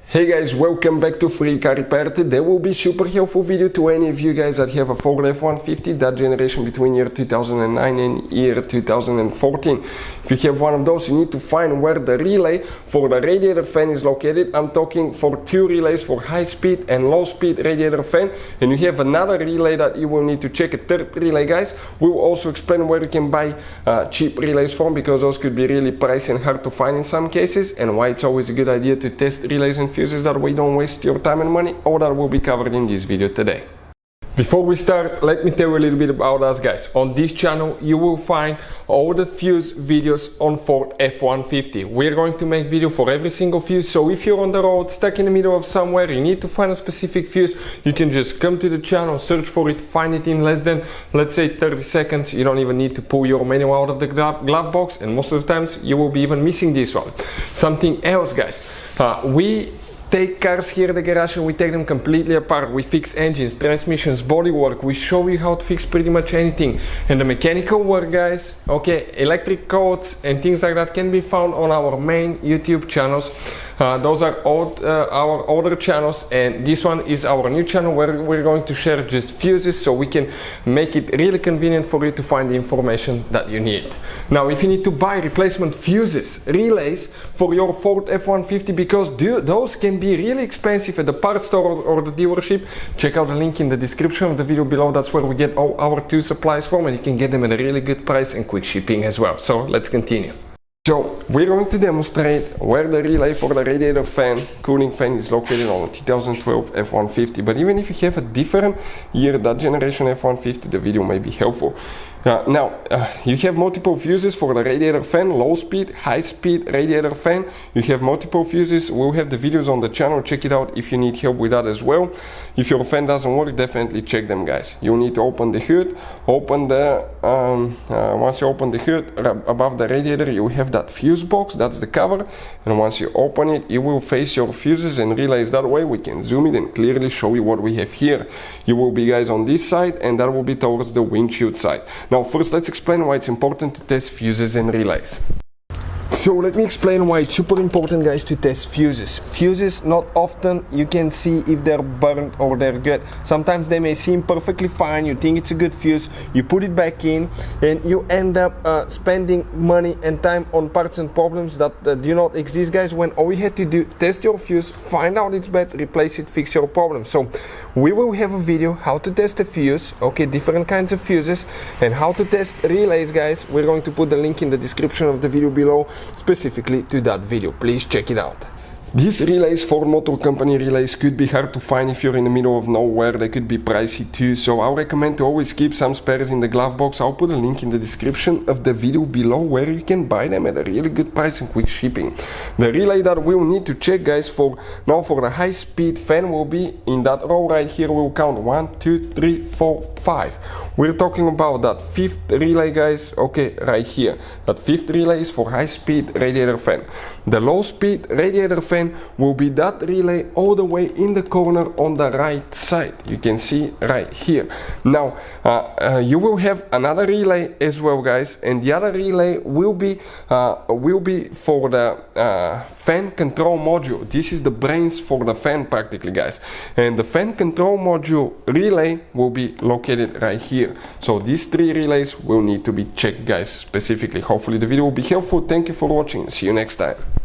Hey guys, welcome back to Free Car Repair. Today will be super helpful video to any of you guys that have a Ford F-150, that generation between year 2009 and year 2014. If you have one of those, you need to find where the relay for the radiator fan is located. I'm talking for two relays for high speed and low speed radiator fan, and you have another relay that you will need to check, a third relay, guys. We'll also explain where you can buy cheap relays from, because those could be really pricey and hard to find in some cases, and why it's always a good idea to test relays and fuses that way don't waste your time and money. All that will be covered in this video today. Before we start, let me tell you a little bit about us, guys. On this channel you will find all the fuse videos on Ford F-150. We're going to make video for every single fuse, so if you're on the road, stuck in the middle of somewhere, you need to find a specific fuse, you can just come to the channel, search for it, find it in less than, let's say, 30 seconds. You don't even need to pull your manual out of the glove box, and most of the times you will be even missing this one. Something else, guys, we take cars here at the garage and we take them completely apart. We fix engines, transmissions, bodywork. We show you how to fix pretty much anything. And the mechanical work, guys, okay, electric codes and things like that can be found on our main YouTube channels. Those are all our older channels, and this one is our new channel where we're going to share just fuses, so we can make it really convenient for you to find the information that you need. Now, if you need to buy replacement fuses, relays for your Ford F-150, because those can be really expensive at the parts store or the dealership, check out the link in the description of the video below. That's where we get all our two supplies from, and you can get them at a really good price and quick shipping as well. So let's continue. So we're going to demonstrate where the relay for the radiator fan, cooling fan, is located on a 2012 F-150. But even if you have a different year, that generation F-150, the video may be helpful. You have multiple fuses for the radiator fan, low speed, high speed radiator fan. You have multiple fuses. We'll have the videos on the channel. Check it out if you need help with that as well. If your fan doesn't work, definitely check them, guys. You need to open the hood, open the, once you open the hood, above the radiator, you have that fuse box, that's the cover. And once you open it, you will face your fuses and relays. That way we can zoom it and clearly show you what we have here. You will be, guys, on this side, and that will be towards the windshield side. Now first, let's explain why it's important to test fuses and relays. So let me explain why it's super important, guys, to test fuses. Fuses, not often you can see if they're burnt or they're good. Sometimes they may seem perfectly fine, you think it's a good fuse, you put it back in, and you end up spending money and time on parts and problems that do not exist, guys, when all you had to do, test your fuse, find out it's bad, replace it, fix your problem. So we will have a video how to test a fuse, okay, different kinds of fuses, and how to test relays, guys. We're going to put the link in the description of the video below, specifically to that video. Please check it out. These relays, Ford Motor Company relays, could be hard to find if you're in the middle of nowhere. They could be pricey too, so I recommend to always keep some spares in the glove box. I'll put a link in the description of the video below where you can buy them at a really good price and quick shipping. The relay that we'll need to check, guys, for the high speed fan will be in that row right here. We'll count 1, 2, 3, 4, 5. We're talking about that fifth relay, guys, okay, right here. That fifth relay is for high speed radiator fan. The low speed radiator fan will be that relay all the way in the corner on the right side. You can see right here. Now you will have another relay as well, guys, and the other relay will be for the fan control module. This is the brains for the fan practically, guys, and the fan control module relay will be located right here. So these three relays will need to be checked, guys, specifically. Hopefully the video will be helpful. Thank you for watching. See you next time.